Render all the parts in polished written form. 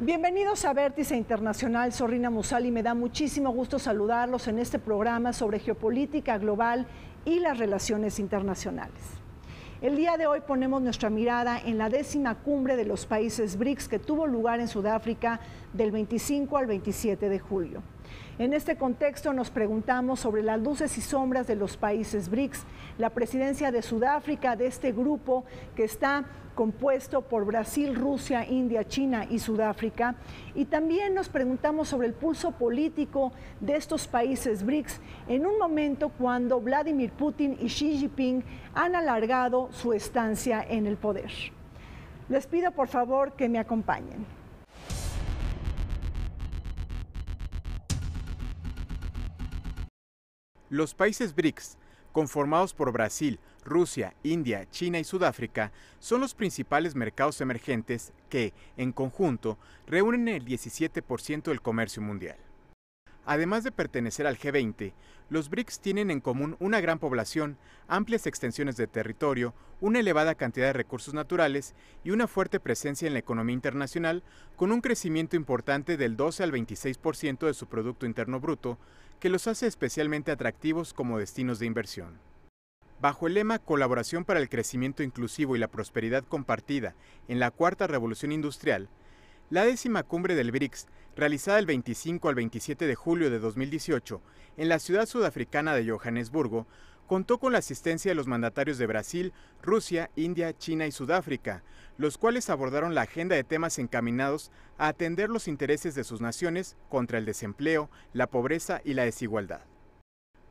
Bienvenidos a Vértice Internacional, soy Rina Musali y me da muchísimo gusto saludarlos en este programa sobre geopolítica global y las relaciones internacionales. El día de hoy ponemos nuestra mirada en la 10ª cumbre de los países BRICS que tuvo lugar en Sudáfrica del 25 al 27 de julio. En este contexto nos preguntamos sobre las luces y sombras de los países BRICS, la presidencia de Sudáfrica de este grupo que está compuesto por Brasil, Rusia, India, China y Sudáfrica, y también nos preguntamos sobre el pulso político de estos países BRICS en un momento cuando Vladimir Putin y Xi Jinping han alargado su estancia en el poder. Les pido por favor que me acompañen. Los países BRICS, conformados por Brasil, Rusia, India, China y Sudáfrica, son los principales mercados emergentes que, en conjunto, reúnen el 17% del comercio mundial. Además de pertenecer al G20, los BRICS tienen en común una gran población, amplias extensiones de territorio, una elevada cantidad de recursos naturales y una fuerte presencia en la economía internacional, con un crecimiento importante del 12 al 26% de su Producto Interno Bruto, que los hace especialmente atractivos como destinos de inversión. Bajo el lema Colaboración para el Crecimiento Inclusivo y la Prosperidad Compartida en la Cuarta Revolución Industrial, la 10ª cumbre del BRICS, realizada el 25 al 27 de julio de 2018 en la ciudad sudafricana de Johannesburgo, contó con la asistencia de los mandatarios de Brasil, Rusia, India, China y Sudáfrica, los cuales abordaron la agenda de temas encaminados a atender los intereses de sus naciones contra el desempleo, la pobreza y la desigualdad.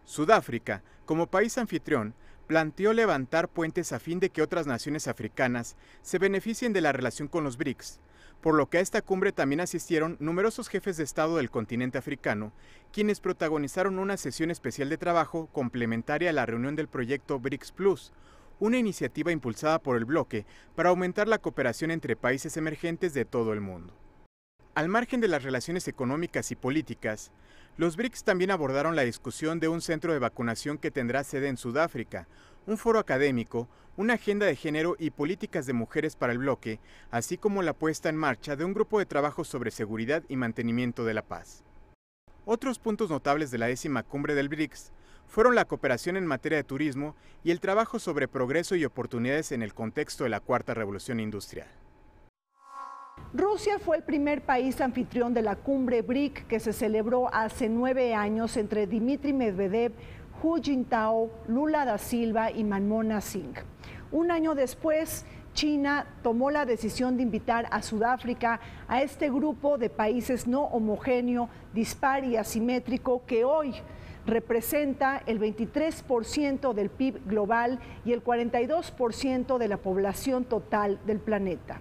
Sudáfrica, como país anfitrión, planteó levantar puentes a fin de que otras naciones africanas se beneficien de la relación con los BRICS, por lo que a esta cumbre también asistieron numerosos jefes de Estado del continente africano, quienes protagonizaron una sesión especial de trabajo complementaria a la reunión del proyecto BRICS Plus, una iniciativa impulsada por el bloque para aumentar la cooperación entre países emergentes de todo el mundo. Al margen de las relaciones económicas y políticas, los BRICS también abordaron la discusión de un centro de vacunación que tendrá sede en Sudáfrica, un foro académico, una agenda de género y políticas de mujeres para el bloque, así como la puesta en marcha de un grupo de trabajo sobre seguridad y mantenimiento de la paz. Otros puntos notables de la 10ª cumbre del BRICS fueron la cooperación en materia de turismo y el trabajo sobre progreso y oportunidades en el contexto de la Cuarta Revolución Industrial. Rusia fue el primer país anfitrión de la cumbre BRIC que se celebró hace 9 años entre Dmitry Medvedev, Hu Jintao, Lula da Silva y Manmohan Singh. Un año después, China tomó la decisión de invitar a Sudáfrica a este grupo de países no homogéneo, dispar y asimétrico que hoy representa el 23% del PIB global y el 42% de la población total del planeta.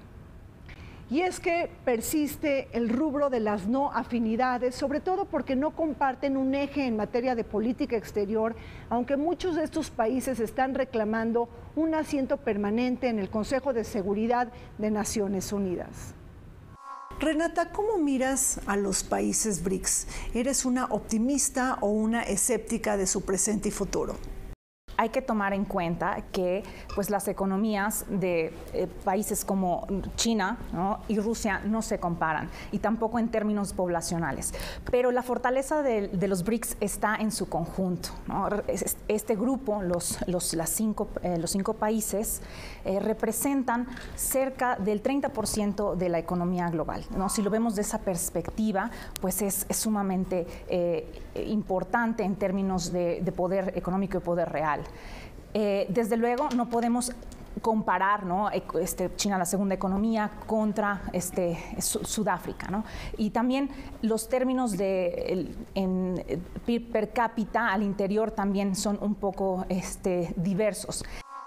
Y es que persiste el rubro de las no afinidades, sobre todo porque no comparten un eje en materia de política exterior, aunque muchos de estos países están reclamando un asiento permanente en el Consejo de Seguridad de Naciones Unidas. Renata, ¿cómo miras a los países BRICS? ¿Eres una optimista o una escéptica de su presente y futuro? Hay que tomar en cuenta que pues, las economías de países como China, ¿no?, y Rusia no se comparan, y tampoco en términos poblacionales. Pero la fortaleza de los BRICS está en su conjunto, ¿no? Este grupo, los cinco países, representan cerca del 30% de la economía global, ¿no? Si lo vemos de esa perspectiva, pues es sumamente importante en términos de poder económico y poder real. Desde luego no podemos comparar, ¿no?, China, la segunda economía, contra Sudáfrica, ¿no? Y también los términos en PIB per cápita al interior también son un poco diversos.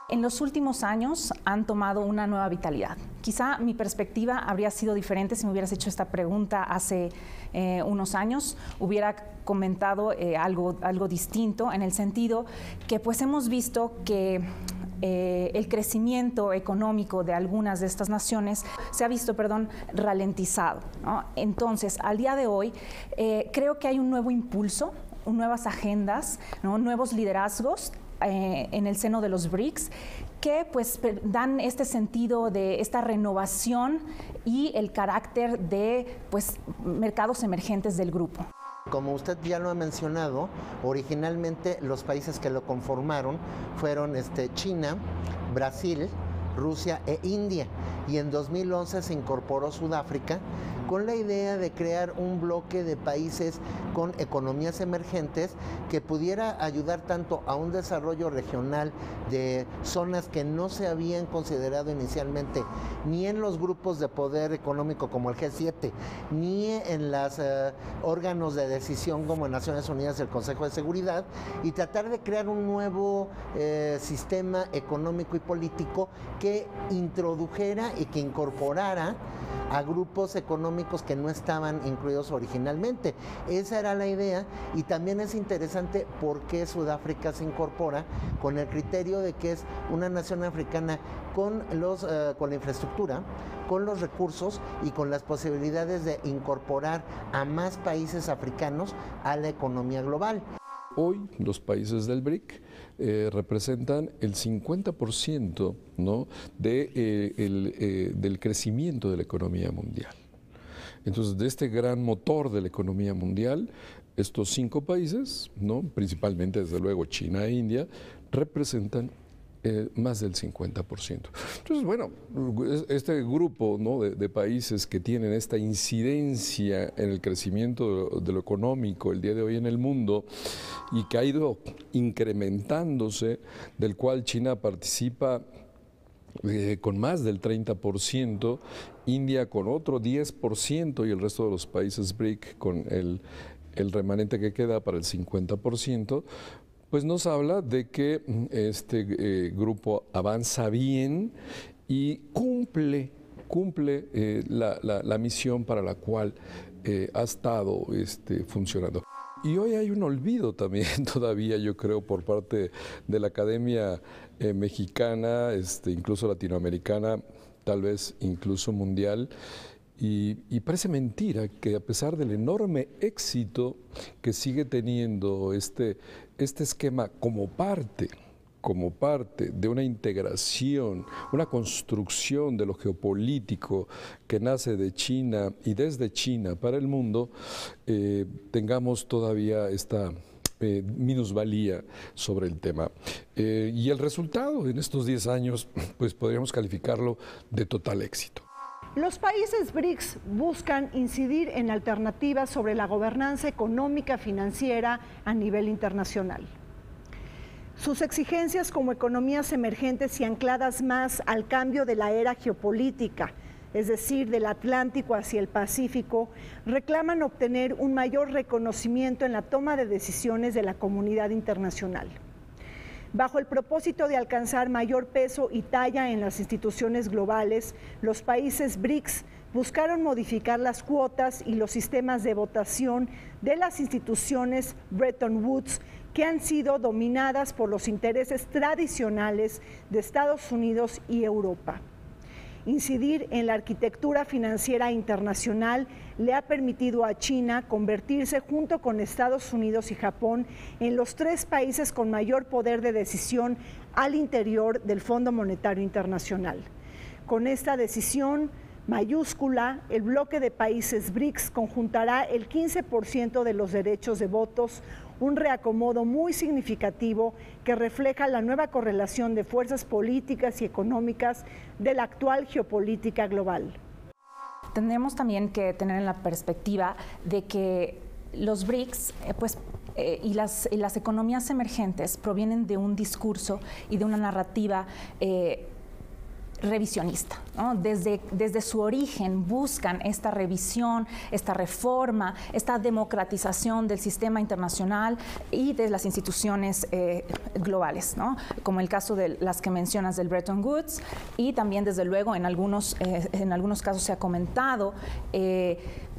En los últimos años han tomado una nueva vitalidad. Quizá mi perspectiva habría sido diferente si me hubieras hecho esta pregunta hace unos años. Hubiera comentado algo distinto, en el sentido que pues hemos visto que el crecimiento económico de algunas de estas naciones se ha visto, ralentizado, ¿no? Entonces, al día de hoy, creo que hay un nuevo impulso, nuevas agendas, ¿no?, nuevos liderazgos en el seno de los BRICS que pues dan este sentido de esta renovación y el carácter de pues mercados emergentes del grupo. Como usted ya lo ha mencionado, originalmente los países que lo conformaron fueron China, Brasil, Rusia e India, y en 2011 se incorporó Sudáfrica con la idea de crear un bloque de países con economías emergentes que pudiera ayudar tanto a un desarrollo regional de zonas que no se habían considerado inicialmente ni en los grupos de poder económico como el G7, ni en los órganos de decisión como en Naciones Unidas y el Consejo de Seguridad, y tratar de crear un nuevo sistema económico y político que introdujera y que incorporara a grupos económicos que no estaban incluidos originalmente. Esa era la idea, y también es interesante por qué Sudáfrica se incorpora con el criterio de que es una nación africana con la infraestructura, con los recursos y con las posibilidades de incorporar a más países africanos a la economía global. Hoy los países del BRIC representan el 50%, ¿no?, del crecimiento de la economía mundial. Entonces, de este gran motor de la economía mundial, estos 5 países, ¿no?, principalmente desde luego China e India, representan más del 50%. Entonces, bueno, este grupo, ¿no?, de países que tienen esta incidencia en el crecimiento de lo económico el día de hoy en el mundo y que ha ido incrementándose, del cual China participa con más del 30%, India con otro 10% y el resto de los países BRIC con el remanente que queda para el 50%, pues nos habla de que este grupo avanza bien y cumple la misión para la cual ha estado funcionando. Y hoy hay un olvido también todavía, yo creo, por parte de la academia mexicana, incluso latinoamericana, tal vez incluso mundial. Y parece mentira que a pesar del enorme éxito que sigue teniendo este esquema como parte de una integración, una construcción de lo geopolítico que nace de China y desde China para el mundo, tengamos todavía esta minusvalía sobre el tema. Y el resultado en estos 10 años, pues podríamos calificarlo de total éxito. Los países BRICS buscan incidir en alternativas sobre la gobernanza económica financiera a nivel internacional. Sus exigencias como economías emergentes y ancladas más al cambio de la era geopolítica, es decir, del Atlántico hacia el Pacífico, reclaman obtener un mayor reconocimiento en la toma de decisiones de la comunidad internacional. Bajo el propósito de alcanzar mayor peso y talla en las instituciones globales, los países BRICS buscaron modificar las cuotas y los sistemas de votación de las instituciones Bretton Woods, que han sido dominadas por los intereses tradicionales de Estados Unidos y Europa. Incidir en la arquitectura financiera internacional le ha permitido a China convertirse, junto con Estados Unidos y Japón, en los 3 países con mayor poder de decisión al interior del Fondo Monetario Internacional. Con esta decisión mayúscula, el bloque de países BRICS conjuntará el 15% de los derechos de votos, un reacomodo muy significativo que refleja la nueva correlación de fuerzas políticas y económicas de la actual geopolítica global. Tendremos también que tener en la perspectiva de que los BRICS y las economías emergentes provienen de un discurso y de una narrativa revisionista, ¿no? Desde su origen buscan esta revisión, esta reforma, esta democratización del sistema internacional y de las instituciones globales, ¿no? Como el caso de las que mencionas del Bretton Woods, y también desde luego en algunos casos se ha comentado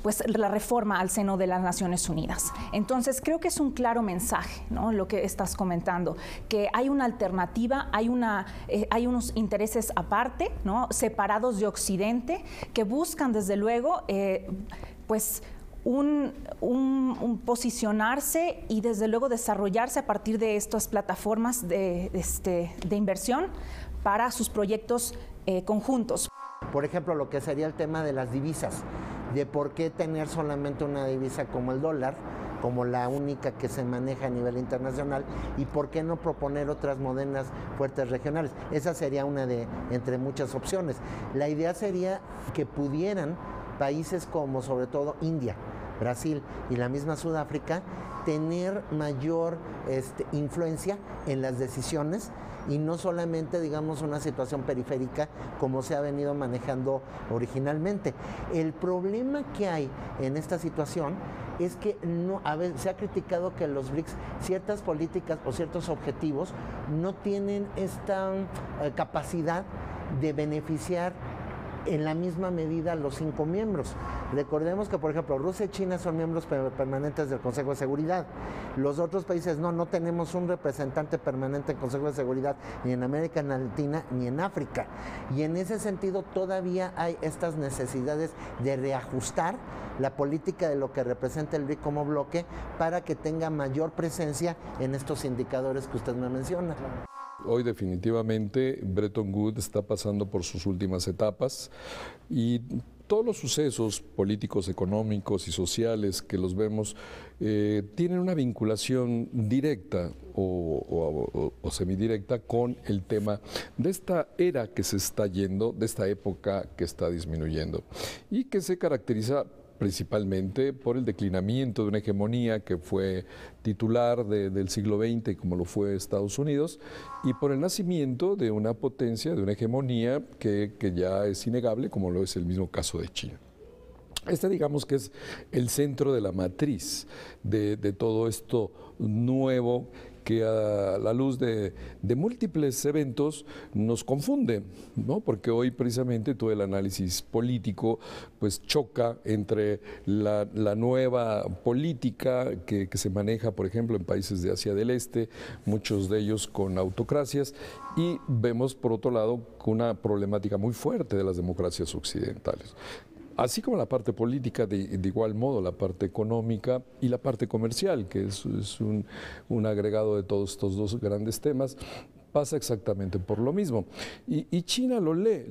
pues la reforma al seno de las Naciones Unidas. Entonces creo que es un claro mensaje, ¿no?, lo que estás comentando, que hay una alternativa, hay unos intereses aparte, ¿no?, separados de Occidente, que buscan desde luego pues un posicionarse y desde luego desarrollarse a partir de estas plataformas de inversión para sus proyectos conjuntos. Por ejemplo, lo que sería el tema de las divisas, de por qué tener solamente una divisa como el dólar, como la única que se maneja a nivel internacional, y por qué no proponer otras monedas fuertes regionales. Esa sería una de entre muchas opciones. La idea sería que pudieran países como sobre todo India, Brasil y la misma Sudáfrica tener mayor influencia en las decisiones y no solamente, digamos, una situación periférica como se ha venido manejando originalmente. El problema que hay en esta situación es que se ha criticado que los BRICS, ciertas políticas o ciertos objetivos no tienen esta capacidad de beneficiar en la misma medida a los 5 miembros. Recordemos que, por ejemplo, Rusia y China son miembros permanentes del Consejo de Seguridad. Los otros países no tenemos un representante permanente en el Consejo de Seguridad ni en América Latina ni en África. Y en ese sentido todavía hay estas necesidades de reajustar la política de lo que representa el BRIC como bloque para que tenga mayor presencia en estos indicadores que usted me menciona. Hoy definitivamente Bretton Woods está pasando por sus últimas etapas y todos los sucesos políticos, económicos y sociales que los vemos tienen una vinculación directa o semidirecta con el tema de esta era que se está yendo, de esta época que está disminuyendo y que se caracteriza principalmente por el declinamiento de una hegemonía que fue titular del siglo XX, como lo fue Estados Unidos, y por el nacimiento de una potencia, de una hegemonía que ya es innegable, como lo es el mismo caso de China. Este, digamos que es el centro de la matriz de todo esto nuevo que a la luz de múltiples eventos nos confunde, ¿no? Porque hoy precisamente todo el análisis político pues choca entre la nueva política que se maneja, por ejemplo, en países de Asia del Este, muchos de ellos con autocracias, y vemos por otro lado una problemática muy fuerte de las democracias occidentales. Así como la parte política, de igual modo la parte económica y la parte comercial, que es un agregado de todos estos dos grandes temas, pasa exactamente por lo mismo. Y China lo lee,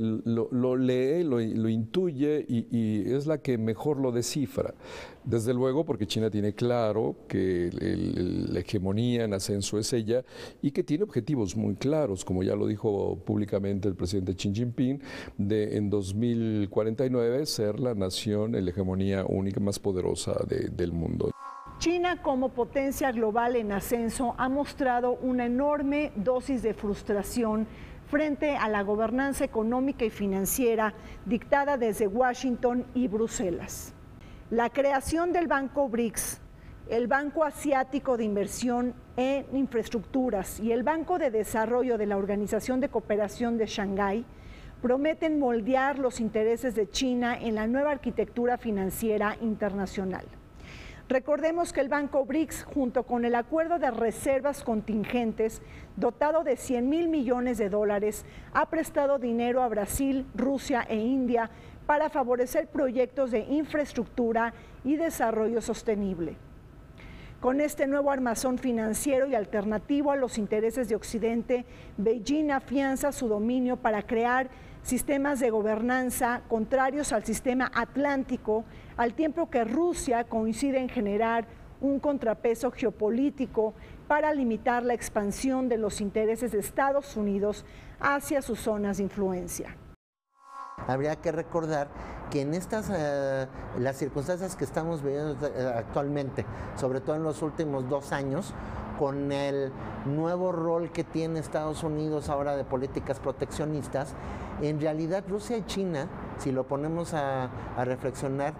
lo intuye y es la que mejor lo descifra. Desde luego porque China tiene claro que la hegemonía en ascenso es ella y que tiene objetivos muy claros, como ya lo dijo públicamente el presidente Xi Jinping, de en 2049 ser la nación, la hegemonía única más poderosa del mundo. China, como potencia global en ascenso, ha mostrado una enorme dosis de frustración frente a la gobernanza económica y financiera dictada desde Washington y Bruselas. La creación del Banco BRICS, el Banco Asiático de Inversión en Infraestructuras y el Banco de Desarrollo de la Organización de Cooperación de Shanghái prometen moldear los intereses de China en la nueva arquitectura financiera internacional. Recordemos que el Banco BRICS, junto con el Acuerdo de Reservas Contingentes, dotado de $100,000 millones, ha prestado dinero a Brasil, Rusia e India para favorecer proyectos de infraestructura y desarrollo sostenible. Con este nuevo armazón financiero y alternativo a los intereses de Occidente, Beijing afianza su dominio para crear sistemas de gobernanza contrarios al sistema atlántico, al tiempo que Rusia coincide en generar un contrapeso geopolítico para limitar la expansión de los intereses de Estados Unidos hacia sus zonas de influencia. Habría que recordar que en las circunstancias que estamos viviendo actualmente, sobre todo en los últimos 2 años, con el nuevo rol que tiene Estados Unidos ahora de políticas proteccionistas, en realidad Rusia y China, si lo ponemos a reflexionar,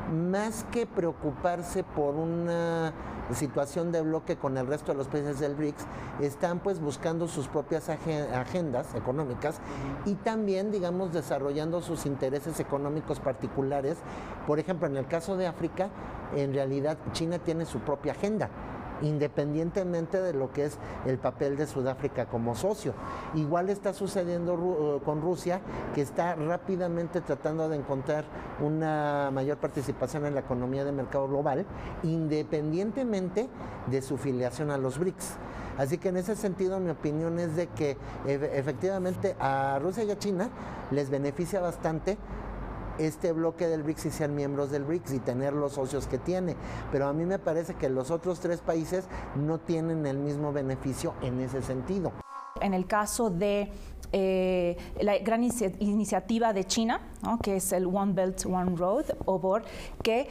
más que preocuparse por una situación de bloque con el resto de los países del BRICS, están pues buscando sus propias agendas económicas y también, digamos, desarrollando sus intereses económicos particulares. Por ejemplo, en el caso de África, en realidad China tiene su propia agenda, independientemente de lo que es el papel de Sudáfrica como socio. Igual está sucediendo con Rusia, que está rápidamente tratando de encontrar una mayor participación en la economía de mercado global, independientemente de su filiación a los BRICS. Así que en ese sentido mi opinión es de que efectivamente a Rusia y a China les beneficia bastante este bloque del BRICS y sean miembros del BRICS y tener los socios que tiene. Pero a mí me parece que los otros 3 países no tienen el mismo beneficio en ese sentido. En el caso de la gran iniciativa de China, ¿no?, que es el One Belt, One Road, o BOR, que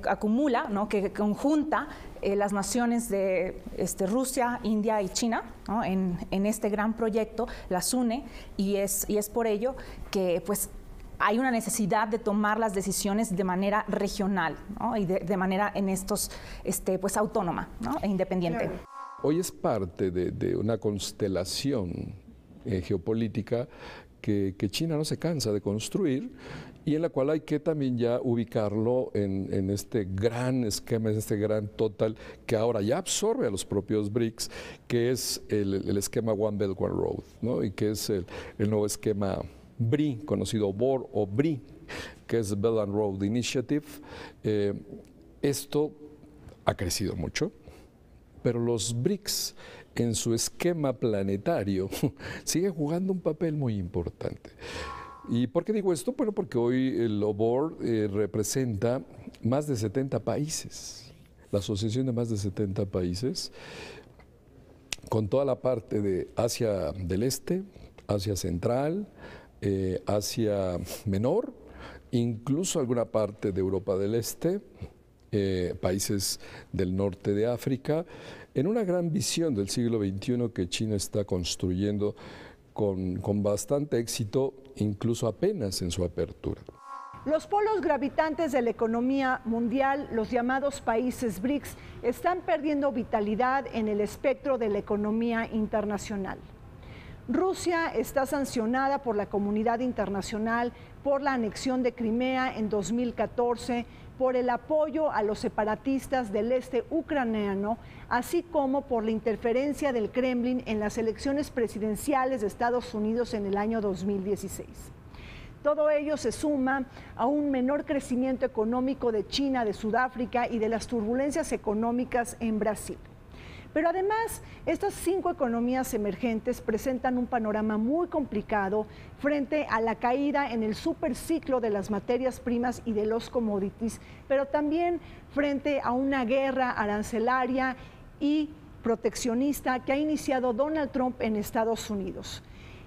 acumula, ¿no?, que conjunta las naciones de Rusia, India y China, ¿no?, en este gran proyecto, las une, y es por ello que pues hay una necesidad de tomar las decisiones de manera regional, ¿no?, y de manera en estos pues autónoma, ¿no?, e independiente. Claro. Hoy es parte de una constelación geopolítica que China no se cansa de construir y en la cual hay que también ya ubicarlo en este gran esquema, en este gran total que ahora ya absorbe a los propios BRICS, que es el esquema One Belt, One Road, ¿no?, y que es el nuevo esquema BRI, conocido BOR o BRI, que es Belt and Road Initiative. Esto ha crecido mucho, pero los BRICS en su esquema planetario siguen jugando un papel muy importante. ¿Y por qué digo esto? Bueno, porque hoy el BOR representa más de 70 países, la asociación de más de 70 países, con toda la parte de Asia del Este, Asia Central, Asia Menor, incluso alguna parte de Europa del Este, países del norte de África, en una gran visión del siglo XXI que China está construyendo con bastante éxito, incluso apenas en su apertura. Los polos gravitantes de la economía mundial, los llamados países BRICS, están perdiendo vitalidad en el espectro de la economía internacional. Rusia está sancionada por la comunidad internacional por la anexión de Crimea en 2014, por el apoyo a los separatistas del este ucraniano, así como por la interferencia del Kremlin en las elecciones presidenciales de Estados Unidos en el año 2016. Todo ello se suma a un menor crecimiento económico de China, de Sudáfrica y de las turbulencias económicas en Brasil. Pero además, estas 5 economías emergentes presentan un panorama muy complicado frente a la caída en el superciclo de las materias primas y de los commodities, pero también frente a una guerra arancelaria y proteccionista que ha iniciado Donald Trump en Estados Unidos.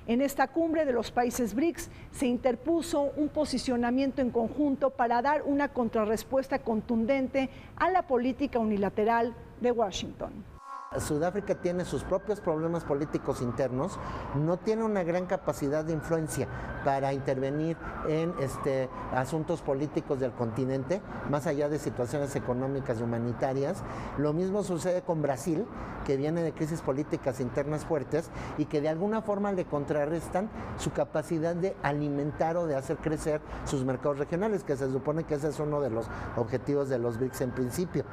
En esta cumbre de los países BRICS se interpuso un posicionamiento en conjunto para dar una contrarrespuesta contundente a la política unilateral de Washington. Sudáfrica tiene sus propios problemas políticos internos, no tiene una gran capacidad de influencia para intervenir en asuntos políticos del continente, más allá de situaciones económicas y humanitarias. Lo mismo sucede con Brasil, que viene de crisis políticas internas fuertes y que de alguna forma le contrarrestan su capacidad de alimentar o de hacer crecer sus mercados regionales, que se supone que ese es uno de los objetivos de los BRICS en principio.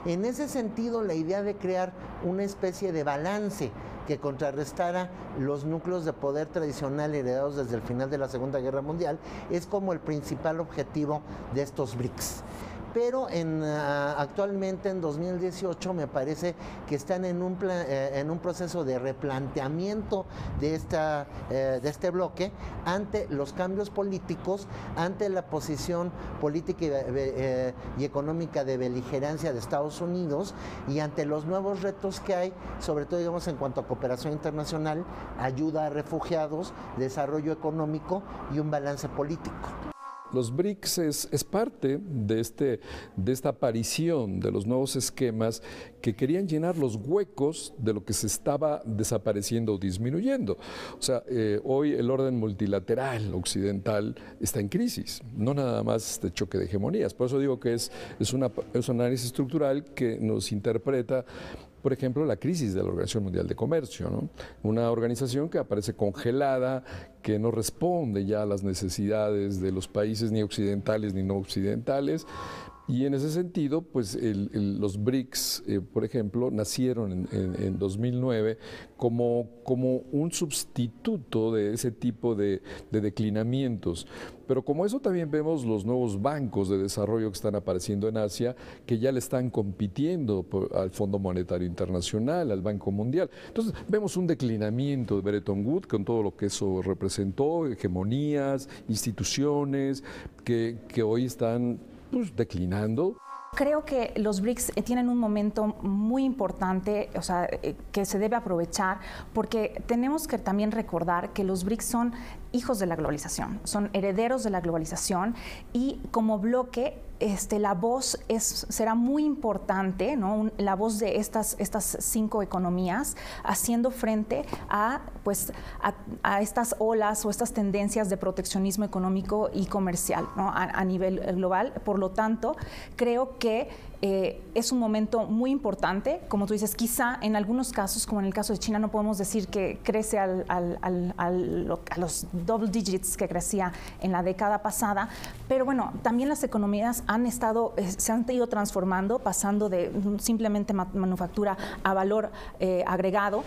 En ese sentido, la idea de crear una especie de balance que contrarrestara los núcleos de poder tradicional heredados desde el final de la Segunda Guerra Mundial es como el principal objetivo de estos BRICS. Pero actualmente en 2018 me parece que están en un proceso de replanteamiento de este bloque ante los cambios políticos, ante la posición política y económica de beligerancia de Estados Unidos y ante los nuevos retos que hay, sobre todo digamos en cuanto a cooperación internacional, ayuda a refugiados, desarrollo económico y un balance político. Los BRICS es parte de esta aparición de los nuevos esquemas que querían llenar los huecos de lo que se estaba desapareciendo o disminuyendo. O sea, hoy el orden multilateral occidental está en crisis, no nada más este choque de hegemonías. Por eso digo que es un análisis estructural que nos interpreta, por ejemplo, la crisis de la Organización Mundial de Comercio, ¿no? Una organización que aparece congelada, que no responde ya a las necesidades de los países ni occidentales ni no occidentales, Y en ese sentido, pues los BRICS, por ejemplo, nacieron en 2009 como un sustituto de ese tipo de declinamientos. Pero como eso también vemos los nuevos bancos de desarrollo que están apareciendo en Asia, que ya le están compitiendo al Fondo Monetario Internacional, al Banco Mundial. Entonces vemos un declinamiento de Bretton Woods con todo lo que eso representó, hegemonías, instituciones que hoy están declinando. Creo que los BRICS tienen un momento muy importante, o sea, que se debe aprovechar, porque tenemos que también recordar que los BRICS son hijos de la globalización, son herederos de la globalización y como bloque la voz será muy importante, ¿no? La voz de estas 5 economías haciendo frente a estas olas o estas tendencias de proteccionismo económico y comercial, ¿no? a nivel global. Por lo tanto, creo que es un momento muy importante. Como tú dices, quizá en algunos casos, como en el caso de China, no podemos decir que crece a los double digits que crecía en la década pasada, pero bueno, también las economías se han ido transformando, pasando de simplemente manufactura a valor agregado.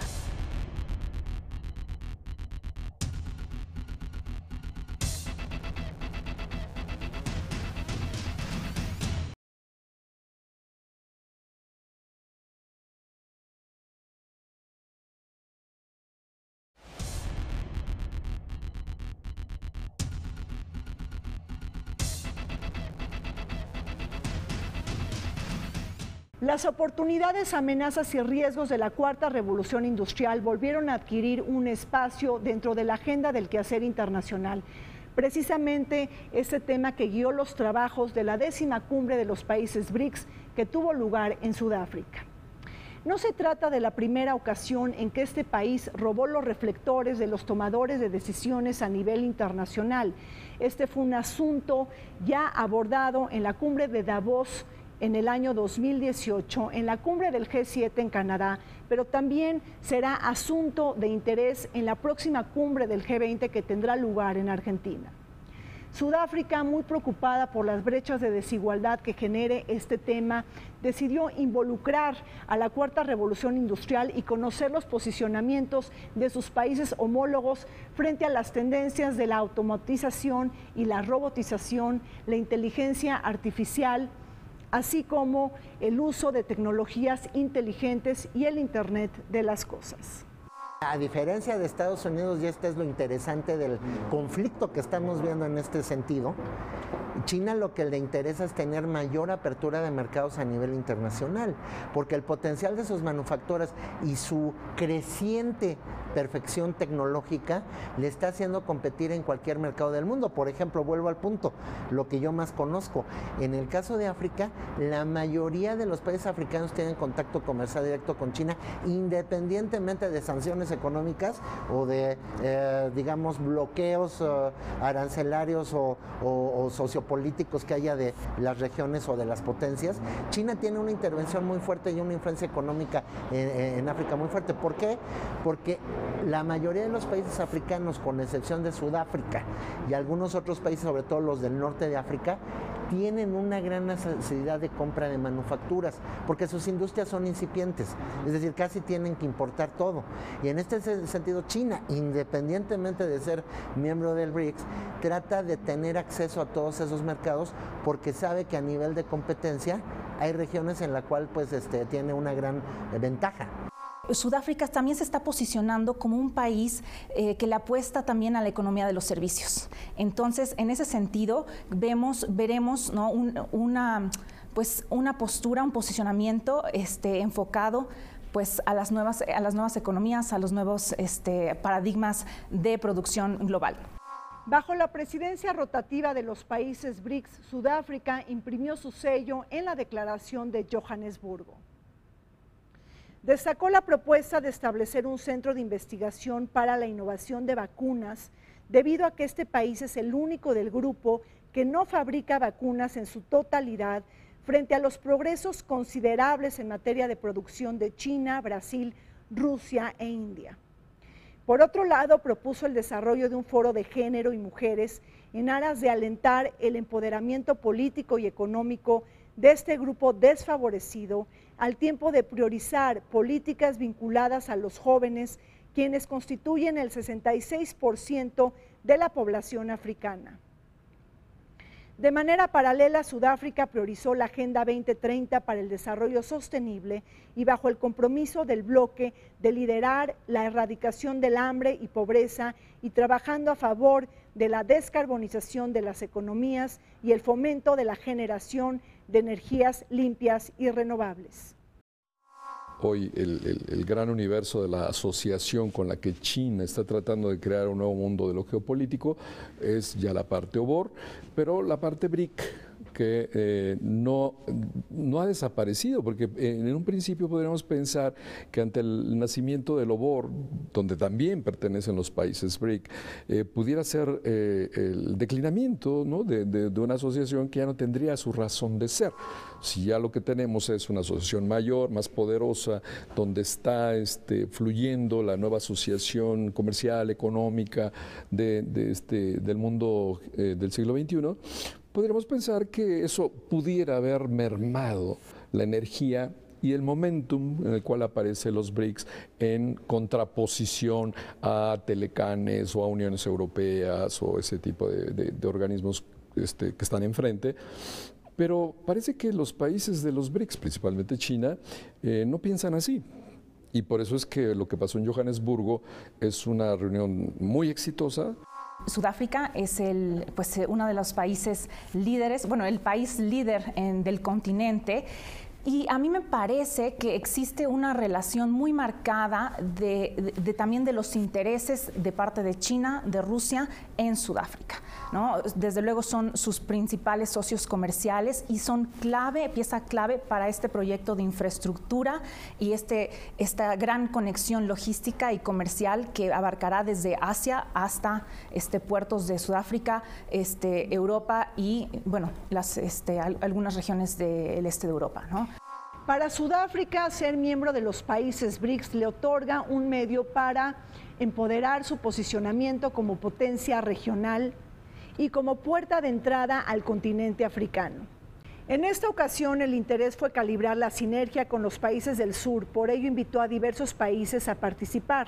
Las oportunidades, amenazas y riesgos de la cuarta revolución industrial volvieron a adquirir un espacio dentro de la agenda del quehacer internacional. Precisamente este tema que guió los trabajos de la 10ª cumbre de los países BRICS que tuvo lugar en Sudáfrica. No se trata de la primera ocasión en que este país robó los reflectores de los tomadores de decisiones a nivel internacional. Este fue un asunto ya abordado en la cumbre de Davos en el año 2018, en la cumbre del G7 en Canadá, pero también será asunto de interés en la próxima cumbre del G20 que tendrá lugar en Argentina. Sudáfrica, muy preocupada por las brechas de desigualdad que genere este tema, decidió involucrar a la cuarta revolución industrial y conocer los posicionamientos de sus países homólogos frente a las tendencias de la automatización y la robotización, la inteligencia artificial, así como el uso de tecnologías inteligentes y el Internet de las cosas. A diferencia de Estados Unidos, y este es lo interesante del conflicto que estamos viendo en este sentido, China lo que le interesa es tener mayor apertura de mercados a nivel internacional, porque el potencial de sus manufacturas y su creciente perfección tecnológica le está haciendo competir en cualquier mercado del mundo. Por ejemplo, vuelvo al punto, lo que yo más conozco, en el caso de África, la mayoría de los países africanos tienen contacto comercial directo con China, independientemente de sanciones económicas o de, digamos, bloqueos arancelarios o sociopolíticos que haya de las regiones o de las potencias. China tiene una intervención muy fuerte y una influencia económica en África muy fuerte. ¿Por qué? Porque la mayoría de los países africanos, con excepción de Sudáfrica y algunos otros países, sobre todo los del norte de África, tienen una gran necesidad de compra de manufacturas, porque sus industrias son incipientes, es decir, casi tienen que importar todo. Y en este sentido, China, independientemente de ser miembro del BRICS, trata de tener acceso a todos esos mercados, porque sabe que a nivel de competencia hay regiones en las cuales tiene una gran ventaja. Sudáfrica también se está posicionando como un país que le apuesta también a la economía de los servicios. Entonces, en ese sentido, veremos, ¿no? una postura, un posicionamiento enfocado pues a las nuevas economías, a los nuevos paradigmas de producción global. Bajo la presidencia rotativa de los países BRICS, Sudáfrica imprimió su sello en la Declaración de Johannesburgo. Destacó la propuesta de establecer un centro de investigación para la innovación de vacunas, debido a que este país es el único del grupo que no fabrica vacunas en su totalidad, frente a los progresos considerables en materia de producción de China, Brasil, Rusia e India. Por otro lado, propuso el desarrollo de un foro de género y mujeres en aras de alentar el empoderamiento político y económico de este grupo desfavorecido, al tiempo de priorizar políticas vinculadas a los jóvenes, quienes constituyen el 66% de la población africana. De manera paralela, Sudáfrica priorizó la Agenda 2030 para el desarrollo sostenible y bajo el compromiso del bloque de liderar la erradicación del hambre y pobreza y trabajando a favor de la descarbonización de las economías y el fomento de la generación de energías limpias y renovables. Hoy el gran universo de la asociación con la que China está tratando de crear un nuevo mundo de lo geopolítico es ya la parte OBOR, pero la parte BRIC, que no ha desaparecido, porque en un principio podríamos pensar que ante el nacimiento del OBOR, donde también pertenecen los países BRIC, pudiera ser el declinamiento, ¿no?, de una asociación que ya no tendría su razón de ser. Si ya lo que tenemos es una asociación mayor, más poderosa, donde está fluyendo la nueva asociación comercial, económica del mundo del siglo XXI, podríamos pensar que eso pudiera haber mermado la energía y el momentum en el cual aparecen los BRICS en contraposición a Telecanes o a Uniones Europeas o ese tipo de organismos que están enfrente. Pero parece que los países de los BRICS, principalmente China, no piensan así. Y por eso es que lo que pasó en Johannesburgo es una reunión muy exitosa. Sudáfrica es uno de los países líderes, bueno, el país líder del continente. Y a mí me parece que existe una relación muy marcada también de los intereses de parte de China, de Rusia en Sudáfrica, ¿no? Desde luego son sus principales socios comerciales y son pieza clave para este proyecto de infraestructura y esta gran conexión logística y comercial que abarcará desde Asia hasta puertos de Sudáfrica, Europa y bueno, algunas regiones del este de Europa, ¿no? Para Sudáfrica, ser miembro de los países BRICS le otorga un medio para empoderar su posicionamiento como potencia regional y como puerta de entrada al continente africano. En esta ocasión, el interés fue calibrar la sinergia con los países del sur, por ello invitó a diversos países a participar.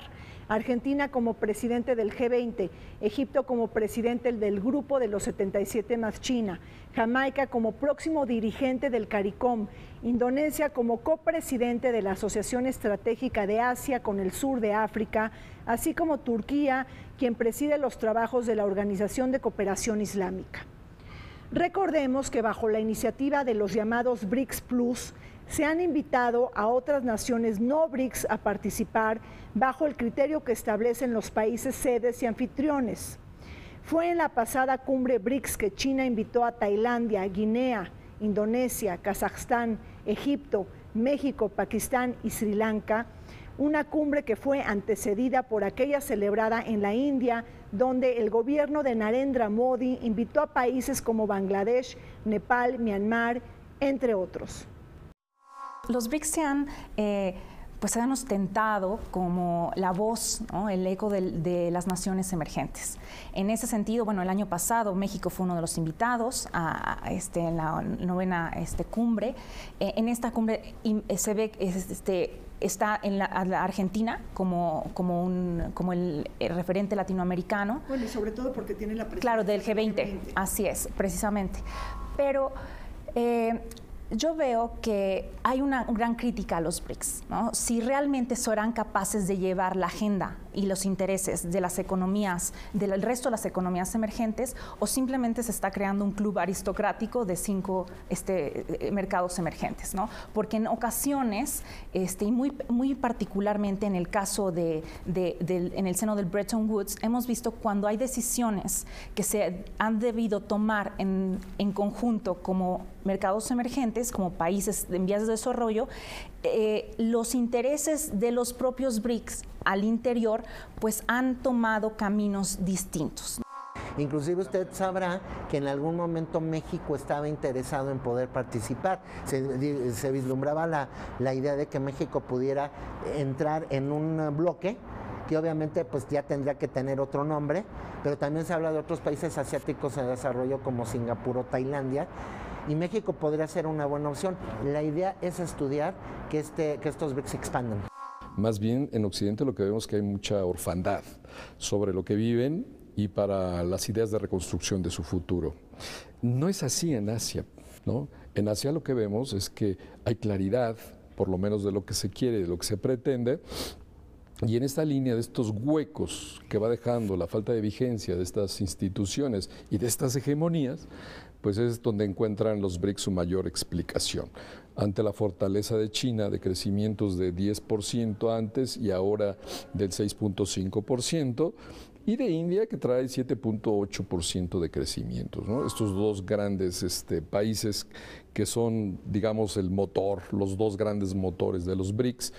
Argentina como presidente del G20, Egipto como presidente del Grupo de los 77 más China, Jamaica como próximo dirigente del CARICOM, Indonesia como copresidente de la Asociación Estratégica de Asia con el sur de África, así como Turquía, quien preside los trabajos de la Organización de Cooperación Islámica. Recordemos que bajo la iniciativa de los llamados BRICS Plus, se han invitado a otras naciones no BRICS a participar bajo el criterio que establecen los países sedes y anfitriones. Fue en la pasada cumbre BRICS que China invitó a Tailandia, Guinea, Indonesia, Kazajstán, Egipto, México, Pakistán y Sri Lanka, una cumbre que fue antecedida por aquella celebrada en la India, donde el gobierno de Narendra Modi invitó a países como Bangladesh, Nepal, Myanmar, entre otros. Los BRICS se han ostentado como la voz, ¿no?, el eco de las naciones emergentes. En ese sentido, bueno, el año pasado México fue uno de los invitados en la novena cumbre. En esta cumbre se ve está en la Argentina como el referente latinoamericano. Bueno, y sobre todo porque tiene la presidencia. Claro, del G20, así es, precisamente. Pero yo veo que hay una gran crítica a los BRICS, ¿no? Si realmente serán capaces de llevar la agenda y los intereses de las economías, del resto de las economías emergentes, o simplemente se está creando un club aristocrático de 5 mercados emergentes, ¿no? Porque en ocasiones, y muy particularmente en el caso en el seno del Bretton Woods, hemos visto cuando hay decisiones que se han debido tomar en conjunto como mercados emergentes, como países en vías de desarrollo, los intereses de los propios BRICS al interior pues han tomado caminos distintos. Inclusive usted sabrá que en algún momento México estaba interesado en poder participar. Se vislumbraba la idea de que México pudiera entrar en un bloque que obviamente pues ya tendría que tener otro nombre, pero también se habla de otros países asiáticos en desarrollo como Singapur o Tailandia, y México podría ser una buena opción. La idea es estudiar que estos BRICS se expandan. Más bien en Occidente lo que vemos es que hay mucha orfandad sobre lo que viven y para las ideas de reconstrucción de su futuro. No es así en Asia, ¿no? En Asia lo que vemos es que hay claridad, por lo menos de lo que se quiere, de lo que se pretende, y en esta línea de estos huecos que va dejando la falta de vigencia de estas instituciones y de estas hegemonías, pues es donde encuentran los BRICS su mayor explicación. Ante la fortaleza de China de crecimientos de 10% antes y ahora del 6.5%, y de India, que trae 7.8% de crecimientos, ¿no? Estos dos grandes países que son, digamos, el motor, los dos grandes motores de los BRICS,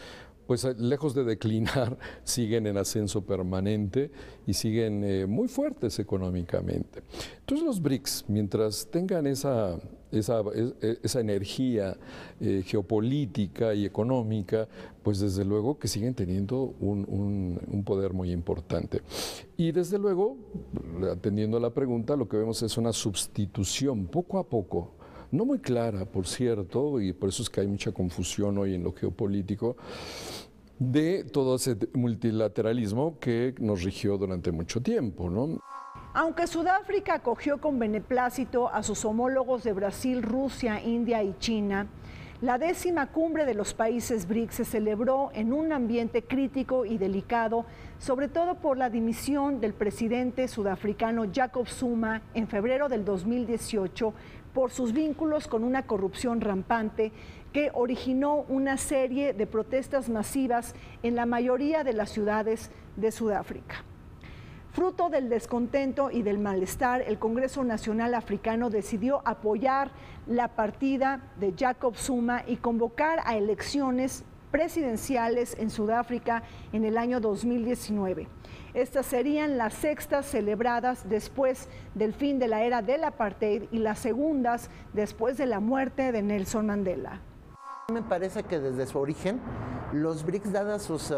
pues lejos de declinar, siguen en ascenso permanente y siguen muy fuertes económicamente. Entonces los BRICS, mientras tengan esa energía geopolítica y económica, pues desde luego que siguen teniendo un poder muy importante. Y desde luego, atendiendo a la pregunta, lo que vemos es una sustitución poco a poco, no muy clara, por cierto, y por eso es que hay mucha confusión hoy en lo geopolítico, de todo ese multilateralismo que nos rigió durante mucho tiempo, ¿no? Aunque Sudáfrica acogió con beneplácito a sus homólogos de Brasil, Rusia, India y China, la 10ª cumbre de los países BRICS se celebró en un ambiente crítico y delicado, sobre todo por la dimisión del presidente sudafricano Jacob Zuma en febrero del 2018 por sus vínculos con una corrupción rampante que originó una serie de protestas masivas en la mayoría de las ciudades de Sudáfrica. Fruto del descontento y del malestar, el Congreso Nacional Africano decidió apoyar la partida de Jacob Zuma y convocar a elecciones presidenciales en Sudáfrica en el año 2019. Estas serían las sextas celebradas después del fin de la era del apartheid y las segundas después de la muerte de Nelson Mandela. Me parece que desde su origen, los BRICS, dadas sus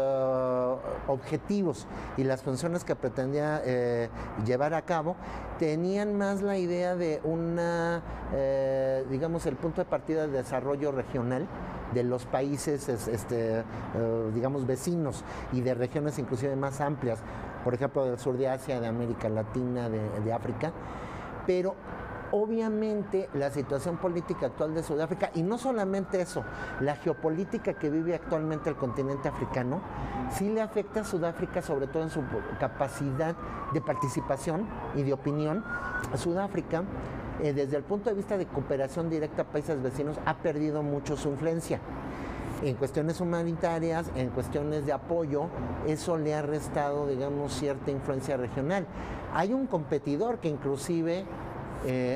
objetivos y las funciones que pretendía llevar a cabo, tenían más la idea de digamos, el punto de partida de desarrollo regional de los países, digamos, vecinos y de regiones inclusive más amplias, por ejemplo, del sur de Asia, de América Latina, de África, pero obviamente la situación política actual de Sudáfrica, y no solamente eso, la geopolítica que vive actualmente el continente africano, sí le afecta a Sudáfrica, sobre todo en su capacidad de participación y de opinión. Sudáfrica, desde el punto de vista de cooperación directa a países vecinos, ha perdido mucho su influencia. En cuestiones humanitarias, en cuestiones de apoyo, eso le ha restado, digamos, cierta influencia regional. Hay un competidor que inclusive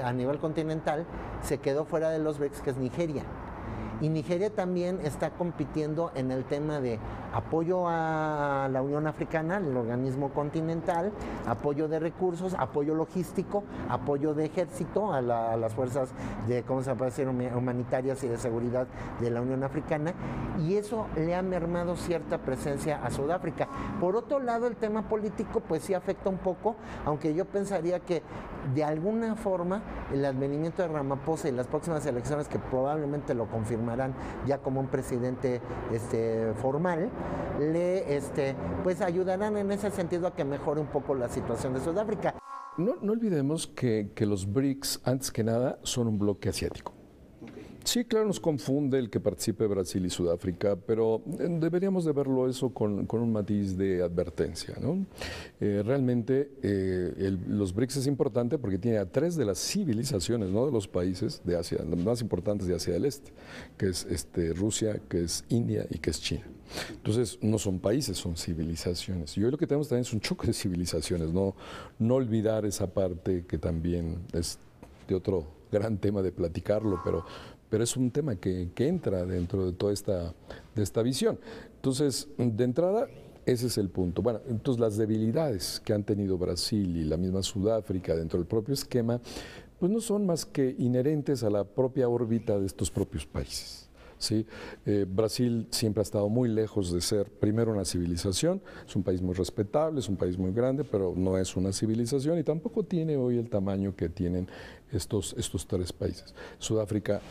a nivel continental se quedó fuera de los BRICS, que es Nigeria. Y Nigeria también está compitiendo en el tema de apoyo a la Unión Africana, el organismo continental, apoyo de recursos, apoyo logístico, apoyo de ejército a las fuerzas de, ¿cómo se puede decir?, humanitarias y de seguridad de la Unión Africana, y eso le ha mermado cierta presencia a Sudáfrica. Por otro lado, el tema político pues sí afecta un poco, aunque yo pensaría que de alguna forma el advenimiento de Ramaphosa y las próximas elecciones, que probablemente lo confirmarán ya como un presidente formal, pues ayudarán en ese sentido a que mejore un poco la situación de Sudáfrica. No olvidemos que los BRICS, antes que nada, son un bloque asiático. Sí, claro, nos confunde el que participe Brasil y Sudáfrica, pero deberíamos de verlo eso con un matiz de advertencia, ¿no? Realmente los BRICS es importante porque tiene a 3 de las civilizaciones, ¿no?, de los países de Asia, los más importantes de Asia del Este, que es Rusia, que es India y que es China. Entonces, no son países, son civilizaciones. Y hoy lo que tenemos también es un choque de civilizaciones, no olvidar esa parte que también es de otro gran tema de platicarlo, pero es un tema que entra dentro de toda esta visión. Entonces, de entrada, ese es el punto. Bueno, entonces las debilidades que han tenido Brasil y la misma Sudáfrica dentro del propio esquema, pues no son más que inherentes a la propia órbita de estos propios países. ¿sí? Brasil siempre ha estado muy lejos de ser primero una civilización, es un país muy respetable, es un país muy grande, pero no es una civilización y tampoco tiene hoy el tamaño que tienen estos tres países. Sudáfrica.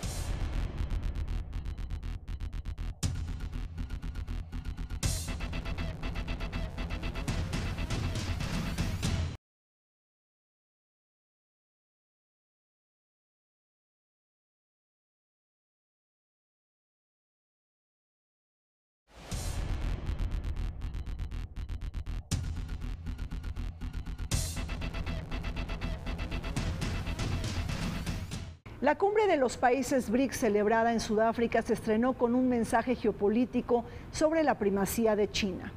La cumbre de los países BRICS celebrada en Sudáfrica se estrenó con un mensaje geopolítico sobre la primacía de China.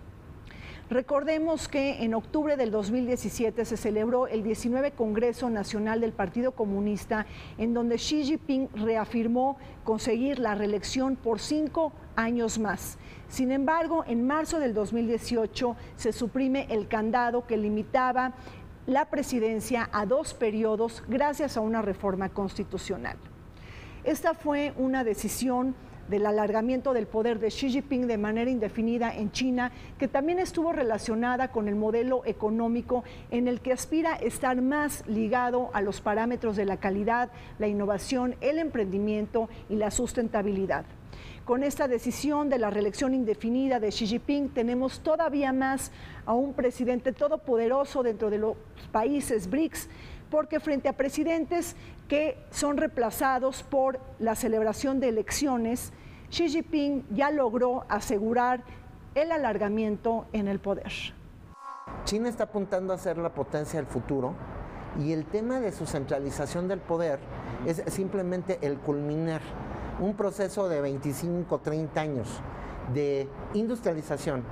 Recordemos que en octubre del 2017 se celebró el 19 Congreso Nacional del Partido Comunista, en donde Xi Jinping reafirmó conseguir la reelección por 5 años más. Sin embargo, en marzo del 2018 se suprime el candado que limitaba la presidencia a 2 periodos gracias a una reforma constitucional. Esta fue una decisión del alargamiento del poder de Xi Jinping de manera indefinida en China, que también estuvo relacionada con el modelo económico en el que aspira a estar más ligado a los parámetros de la calidad, la innovación, el emprendimiento y la sustentabilidad. Con esta decisión de la reelección indefinida de Xi Jinping, tenemos todavía más a un presidente todopoderoso dentro de los países BRICS, porque frente a presidentes que son reemplazados por la celebración de elecciones, Xi Jinping ya logró asegurar el alargamiento en el poder. China está apuntando a ser la potencia del futuro y el tema de su centralización del poder es simplemente el culminar un proceso de 25, 30 años de industrialización,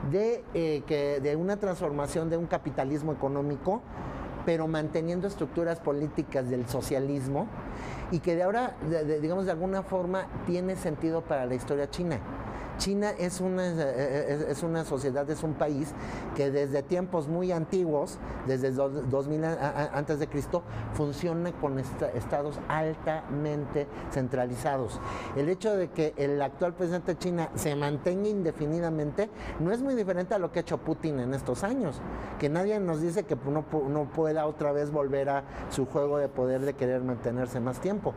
de una transformación de un capitalismo económico, pero manteniendo estructuras políticas del socialismo y que de ahora, digamos, de alguna forma tiene sentido para la historia china. China es una sociedad, es un país que desde tiempos muy antiguos, desde 2000 antes de Cristo, funciona con estados altamente centralizados. El hecho de que el actual presidente de China se mantenga indefinidamente no es muy diferente a lo que ha hecho Putin en estos años, que nadie nos dice que no pueda otra vez volver a su juego de poder de querer mantenerse más tiempo.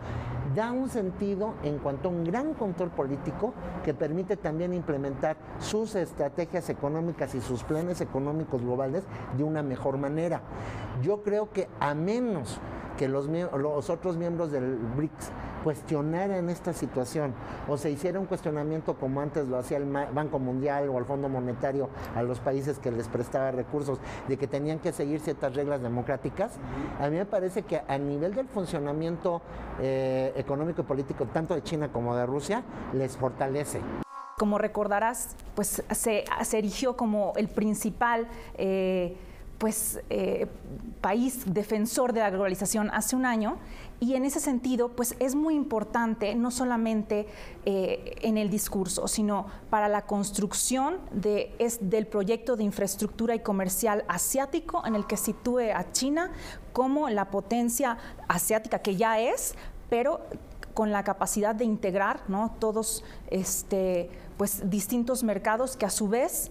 Da un sentido en cuanto a un gran control político que permite también implementar sus estrategias económicas y sus planes económicos globales de una mejor manera. Yo creo que a menos que los otros miembros del BRICS cuestionaran esta situación o se hiciera un cuestionamiento como antes lo hacía el Banco Mundial o el Fondo Monetario a los países que les prestaba recursos, de que tenían que seguir ciertas reglas democráticas, a mí me parece que a nivel del funcionamiento económico y político tanto de China como de Rusia les fortalece. Como recordarás, pues se erigió como el principal país defensor de la globalización hace un año, y en ese sentido pues es muy importante no solamente en el discurso, sino para la construcción del proyecto de infraestructura y comercial asiático, en el que sitúe a China como la potencia asiática que ya es, pero con la capacidad de integrar, ¿no?, todos distintos mercados, que a su vez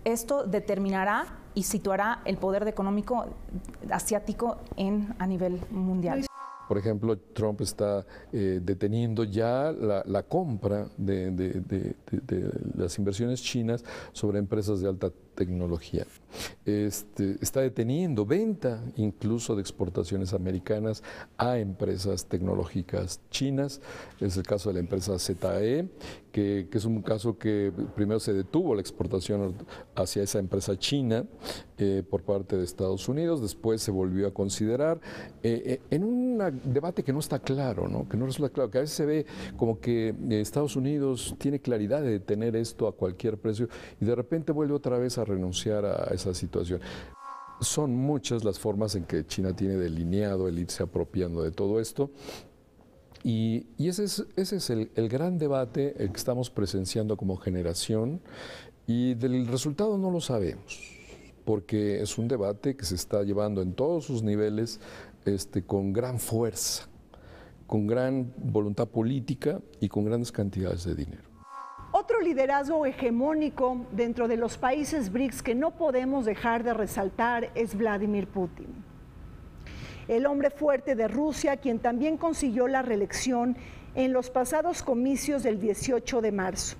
esto determinará y situará el poder económico asiático a nivel mundial. Por ejemplo, Trump está deteniendo ya la compra de las inversiones chinas sobre empresas de alta tecnología. Está deteniendo venta incluso de exportaciones americanas a empresas tecnológicas chinas. Es el caso de la empresa ZTE, que es un caso que primero se detuvo la exportación hacia esa empresa china por parte de Estados Unidos, después se volvió a considerar en un debate que no está claro, ¿no? Que no resulta claro, que a veces se ve como que Estados Unidos tiene claridad de detener esto a cualquier precio y de repente vuelve otra vez a renunciar a esa situación. Son muchas las formas en que China tiene delineado el irse apropiando de todo esto. Y ese es el gran debate el que estamos presenciando como generación, y del resultado no lo sabemos, porque es un debate que se está llevando en todos sus niveles con gran fuerza. con gran voluntad política y con grandes cantidades de dinero. Otro liderazgo hegemónico dentro de los países BRICS que no podemos dejar de resaltar es Vladimir Putin. El hombre fuerte de Rusia, quien también consiguió la reelección en los pasados comicios del 18 de marzo.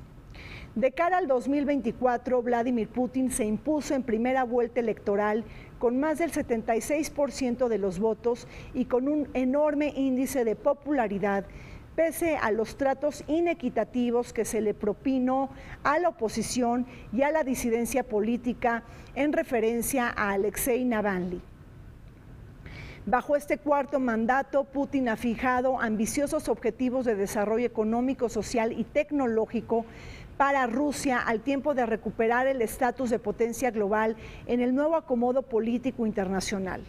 De cara al 2024, Vladimir Putin se impuso en primera vuelta electoral con más del 76% de los votos y con un enorme índice de popularidad, pese a los tratos inequitativos que se le propinó a la oposición y a la disidencia política en referencia a Alexei Navalny. Bajo este cuarto mandato, Putin ha fijado ambiciosos objetivos de desarrollo económico, social y tecnológico para Rusia al tiempo de recuperar el estatus de potencia global en el nuevo acomodo político internacional.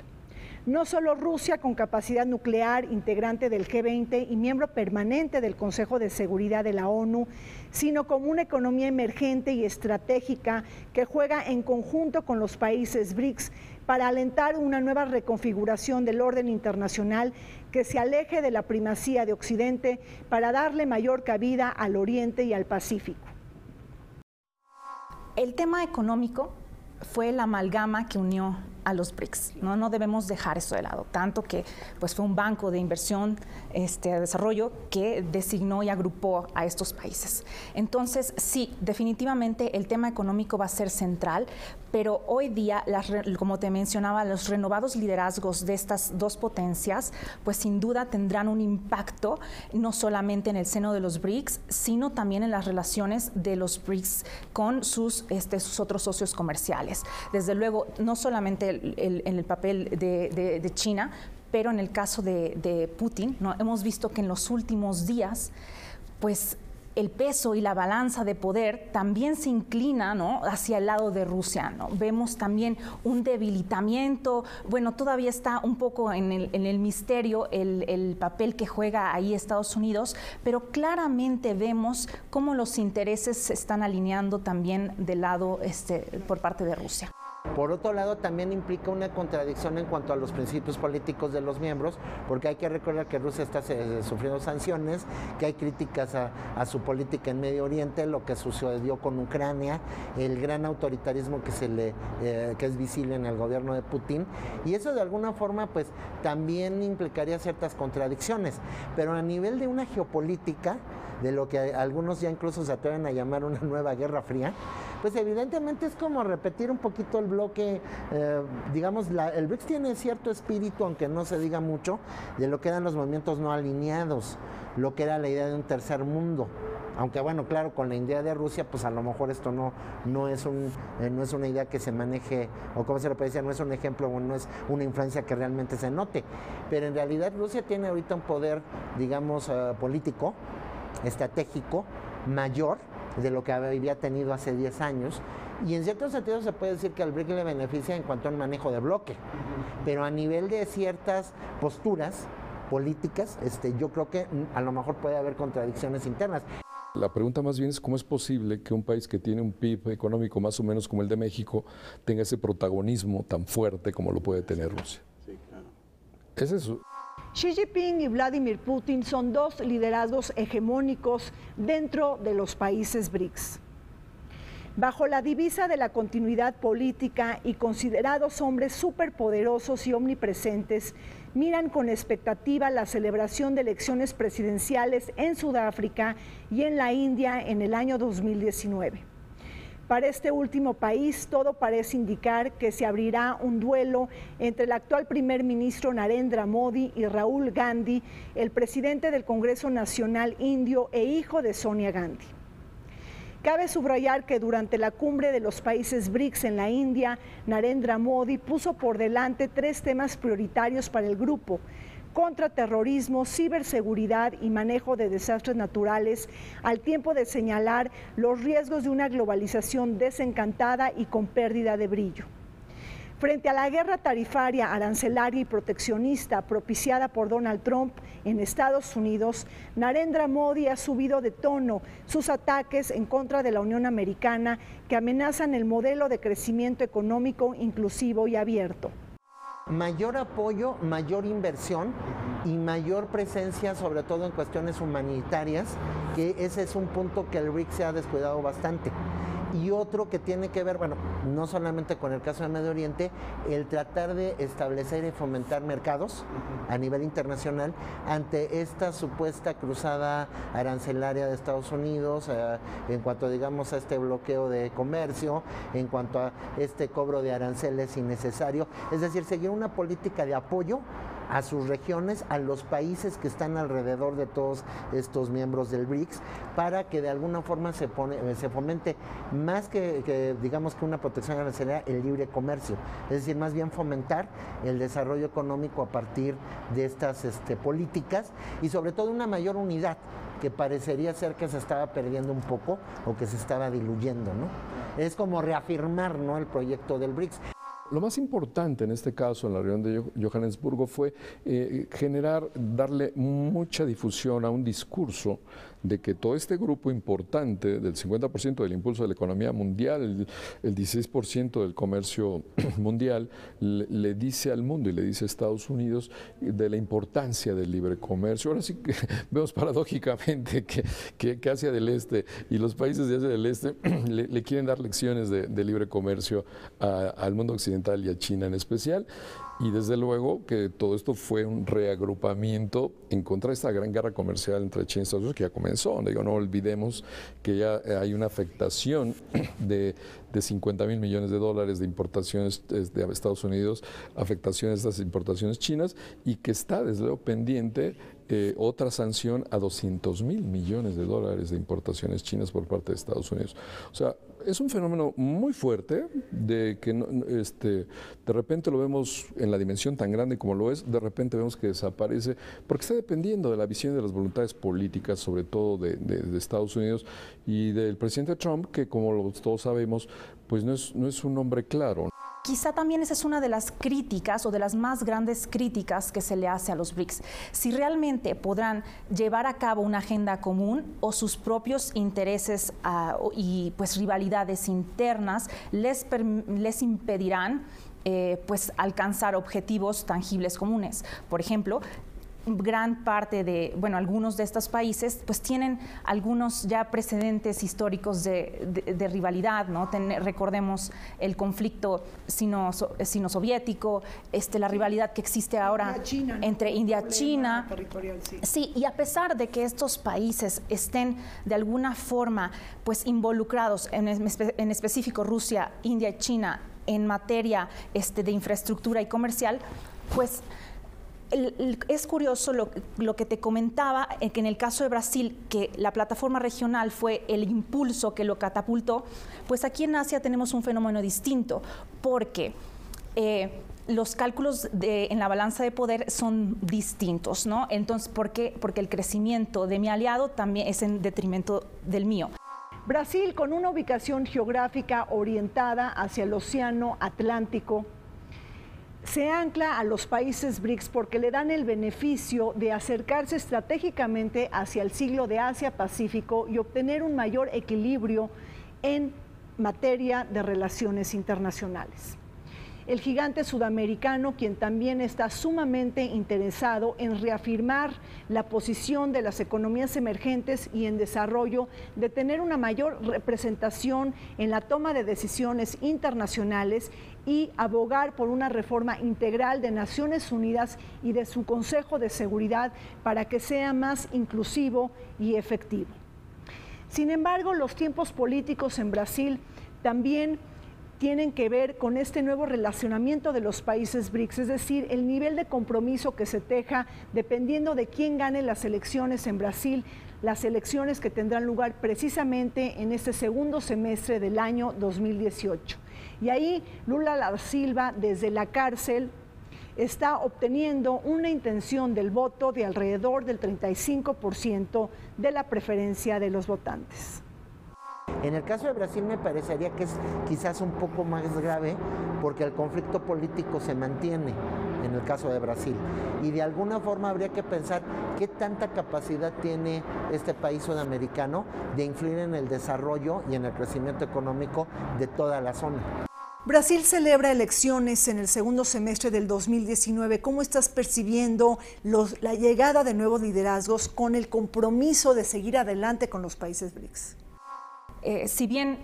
No solo Rusia, con capacidad nuclear, integrante del G20 y miembro permanente del Consejo de Seguridad de la ONU, sino como una economía emergente y estratégica que juega en conjunto con los países BRICS para alentar una nueva reconfiguración del orden internacional que se aleje de la primacía de Occidente para darle mayor cabida al Oriente y al Pacífico. El tema económico fue la amalgama que unió a los BRICS. No debemos dejar eso de lado, tanto que pues, fue un banco de inversión de desarrollo que designó y agrupó a estos países. Entonces, sí, definitivamente el tema económico va a ser central, pero hoy día, como te mencionaba, los renovados liderazgos de estas dos potencias, pues sin duda tendrán un impacto no solamente en el seno de los BRICS, sino también en las relaciones de los BRICS con sus otros socios comerciales. Desde luego, no solamente en el papel de China, pero en el caso de Putin, ¿no? Hemos visto que en los últimos días, pues el peso y la balanza de poder también se inclina, ¿no?, hacia el lado de Rusia, ¿no? Vemos también un debilitamiento, bueno, todavía está un poco en el misterio el papel que juega ahí Estados Unidos, pero claramente vemos cómo los intereses se están alineando también del lado por parte de Rusia. Por otro lado, también implica una contradicción en cuanto a los principios políticos de los miembros, porque hay que recordar que Rusia está sufriendo sanciones, que hay críticas a su política en Medio Oriente, lo que sucedió con Ucrania, el gran autoritarismo que es visible en el gobierno de Putin, y eso de alguna forma pues también implicaría ciertas contradicciones, pero a nivel de una geopolítica, de lo que algunos ya incluso se atreven a llamar una nueva guerra fría, pues evidentemente es como repetir un poquito el bloque, digamos, el BRICS tiene cierto espíritu, aunque no se diga mucho, de lo que eran los movimientos no alineados, lo que era la idea de un tercer mundo. Aunque bueno, claro, con la idea de Rusia, pues a lo mejor esto no es una idea que se maneje, o como se le puede decir, no es un ejemplo, o no es una influencia que realmente se note. Pero en realidad Rusia tiene ahorita un poder, digamos, político, estratégico, mayor de lo que había tenido hace 10 años, y en cierto sentido se puede decir que al BRICS le beneficia en cuanto al manejo de bloque, pero a nivel de ciertas posturas políticas, yo creo que a lo mejor puede haber contradicciones internas. La pregunta más bien es cómo es posible que un país que tiene un PIB económico más o menos como el de México tenga ese protagonismo tan fuerte como lo puede tener Rusia. Sí, claro. Es eso. Xi Jinping y Vladimir Putin son dos liderazgos hegemónicos dentro de los países BRICS. Bajo la divisa de la continuidad política y considerados hombres superpoderosos y omnipresentes, miran con expectativa la celebración de elecciones presidenciales en Sudáfrica y en la India en el año 2019. Para este último país, todo parece indicar que se abrirá un duelo entre el actual primer ministro Narendra Modi y Rahul Gandhi, el presidente del Congreso Nacional Indio e hijo de Sonia Gandhi. Cabe subrayar que durante la cumbre de los países BRICS en la India, Narendra Modi puso por delante 3 temas prioritarios para el grupo: contraterrorismo, ciberseguridad y manejo de desastres naturales, al tiempo de señalar los riesgos de una globalización desencantada y con pérdida de brillo. Frente a la guerra tarifaria, arancelaria y proteccionista propiciada por Donald Trump en Estados Unidos, Narendra Modi ha subido de tono sus ataques en contra de la Unión Americana, que amenazan el modelo de crecimiento económico inclusivo y abierto. Mayor apoyo, mayor inversión y mayor presencia, sobre todo en cuestiones humanitarias, que ese es un punto que el BRICS se ha descuidado bastante. Y otro que tiene que ver, bueno, no solamente con el caso de Medio Oriente, el tratar de establecer y fomentar mercados a nivel internacional ante esta supuesta cruzada arancelaria de Estados Unidos, en cuanto, digamos, a este bloqueo de comercio, en cuanto a este cobro de aranceles innecesario, es decir, seguir una política de apoyo a sus regiones, a los países que están alrededor de todos estos miembros del BRICS, para que de alguna forma se fomente más que digamos que una protección arancelaria, el libre comercio, es decir, más bien fomentar el desarrollo económico a partir de estas políticas y sobre todo una mayor unidad que parecería ser que se estaba perdiendo un poco o que se estaba diluyendo, ¿no? Es como reafirmar, ¿no?, el proyecto del BRICS. Lo más importante en este caso, en la reunión de Johannesburgo, fue darle mucha difusión a un discurso de que todo este grupo importante del 50% del impulso de la economía mundial, el 16% del comercio mundial, le dice al mundo y le dice a Estados Unidos de la importancia del libre comercio. Ahora sí que vemos paradójicamente que Asia del Este y los países de Asia del Este le quieren dar lecciones de libre comercio al mundo occidental y a China en especial. Y desde luego que todo esto fue un reagrupamiento en contra de esta gran guerra comercial entre China y Estados Unidos que ya comenzó. Digo, no olvidemos que ya hay una afectación de 50.000 millones de dólares de importaciones de Estados Unidos, afectaciones de estas importaciones chinas, y que está desde luego pendiente otra sanción a 200.000 millones de dólares de importaciones chinas por parte de Estados Unidos. O sea, es un fenómeno muy fuerte de que de repente lo vemos en la dimensión tan grande como lo es, de repente vemos que desaparece, porque está dependiendo de la visión y de las voluntades políticas, sobre todo de Estados Unidos y del presidente Trump, que como todos sabemos, pues no es un hombre claro. Quizá también esa es una de las críticas o de las más grandes críticas que se le hace a los BRICS. Si realmente podrán llevar a cabo una agenda común o sus propios intereses y pues rivalidades internas les impedirán pues alcanzar objetivos tangibles comunes. Por ejemplo, gran parte de, bueno, algunos de estos países pues tienen algunos ya precedentes históricos de rivalidad, ¿no? Recordemos el conflicto sino-soviético, la rivalidad que existe ahora entre India y China. Sí, y a pesar de que estos países estén de alguna forma pues involucrados, en específico Rusia, India y China, en materia de infraestructura y comercial, pues es curioso lo que te comentaba, que en el caso de Brasil, que la plataforma regional fue el impulso que lo catapultó, pues aquí en Asia tenemos un fenómeno distinto, porque los cálculos en la balanza de poder son distintos, ¿no? Entonces, ¿por qué? Porque el crecimiento de mi aliado también es en detrimento del mío. Brasil, con una ubicación geográfica orientada hacia el Océano Atlántico, se ancla a los países BRICS porque le dan el beneficio de acercarse estratégicamente hacia el siglo de Asia-Pacífico y obtener un mayor equilibrio en materia de relaciones internacionales. El gigante sudamericano, quien también está sumamente interesado en reafirmar la posición de las economías emergentes y en desarrollo, de tener una mayor representación en la toma de decisiones internacionales y abogar por una reforma integral de Naciones Unidas y de su Consejo de Seguridad para que sea más inclusivo y efectivo. Sin embargo, los tiempos políticos en Brasil también tienen que ver con este nuevo relacionamiento de los países BRICS, es decir, el nivel de compromiso que se teja dependiendo de quién gane las elecciones en Brasil, las elecciones que tendrán lugar precisamente en este segundo semestre del año 2018. Y ahí Lula da Silva, desde la cárcel, está obteniendo una intención del voto de alrededor del 35% de la preferencia de los votantes. En el caso de Brasil me parecería que es quizás un poco más grave porque el conflicto político se mantiene en el caso de Brasil y de alguna forma habría que pensar qué tanta capacidad tiene este país sudamericano de influir en el desarrollo y en el crecimiento económico de toda la zona. Brasil celebra elecciones en el segundo semestre del 2019. ¿Cómo estás percibiendo la llegada de nuevos liderazgos con el compromiso de seguir adelante con los países BRICS? Si bien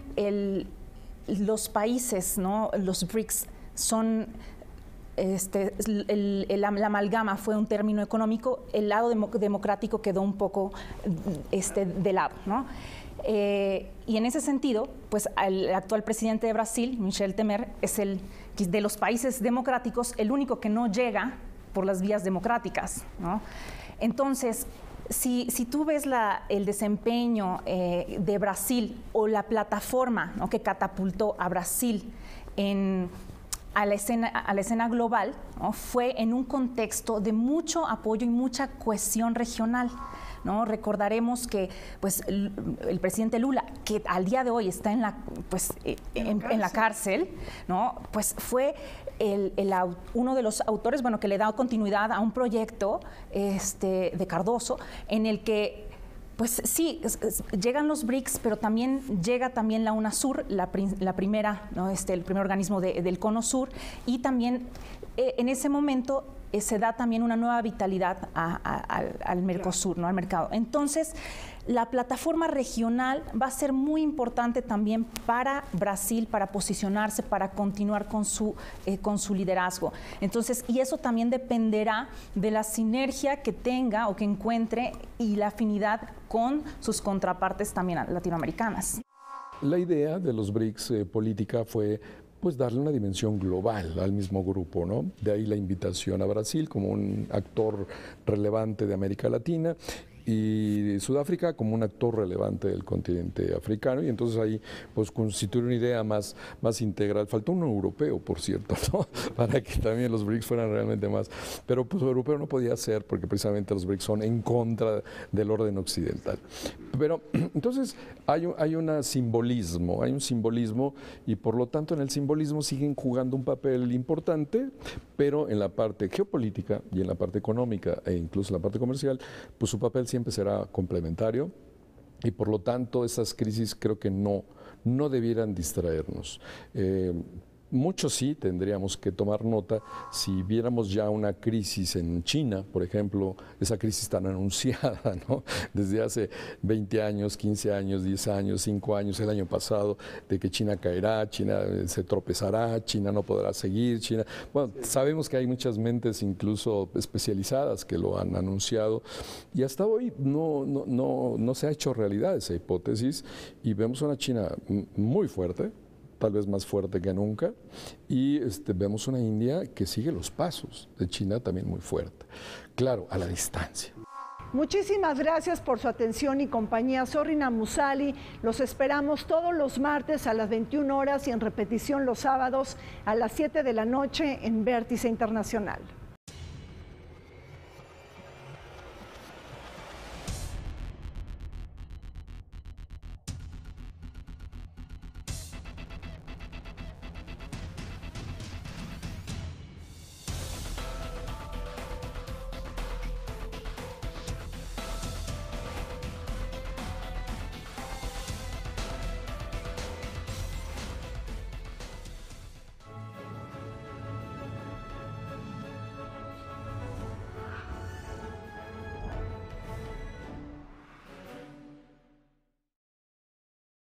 los países, ¿no?, los BRICS son... la amalgama fue un término económico, el lado democrático quedó un poco de lado, ¿no? Y en ese sentido, pues el actual presidente de Brasil, Michel Temer, es de los países democráticos el único que no llega por las vías democráticas, ¿no? Entonces, si tú ves el desempeño de Brasil o la plataforma, ¿no?, que catapultó a Brasil a la escena global, ¿no?, fue en un contexto de mucho apoyo y mucha cohesión regional, ¿no? Recordaremos que pues, el presidente Lula, que al día de hoy está en la cárcel, ¿no?, pues fue uno de los autores, bueno, que le da continuidad a un proyecto de Cardoso, en el que pues sí, llegan los BRICS, pero también llega la UNASUR, la primera, ¿no?, el primer organismo del Cono Sur, y también en ese momento se da también una nueva vitalidad al Mercosur, ¿no?, al mercado. Entonces, la plataforma regional va a ser muy importante también para Brasil, para posicionarse, para continuar con su liderazgo. Entonces, y eso también dependerá de la sinergia que tenga o que encuentre y la afinidad con sus contrapartes también latinoamericanas. La idea de los BRICS política fue pues darle una dimensión global al mismo grupo, ¿no? De ahí la invitación a Brasil como un actor relevante de América Latina y Sudáfrica como un actor relevante del continente africano, y entonces ahí pues constituir una idea más integral. Faltó un europeo, por cierto, ¿no?, para que también los BRICS fueran realmente más, pero pues europeo no podía ser porque precisamente los BRICS son en contra del orden occidental. Pero entonces hay un simbolismo y por lo tanto en el simbolismo siguen jugando un papel importante, pero en la parte geopolítica y en la parte económica e incluso en la parte comercial, pues su papel siempre será complementario y por lo tanto esas crisis creo que no debieran distraernos. Muchos sí tendríamos que tomar nota si viéramos ya una crisis en China, por ejemplo, esa crisis tan anunciada, ¿no?, desde hace 20 años, 15 años, 10 años, 5 años, el año pasado, de que China caerá, China se tropezará, China no podrá seguir, China... Bueno, sabemos que hay muchas mentes incluso especializadas que lo han anunciado y hasta hoy no se ha hecho realidad esa hipótesis y vemos una China muy fuerte, tal vez más fuerte que nunca, y vemos una India que sigue los pasos de China también muy fuerte, claro, a la distancia. Muchísimas gracias por su atención y compañía. Soy Rina Musali. Los esperamos todos los martes a las 21 horas y en repetición los sábados a las 7 de la noche en Vértice Internacional.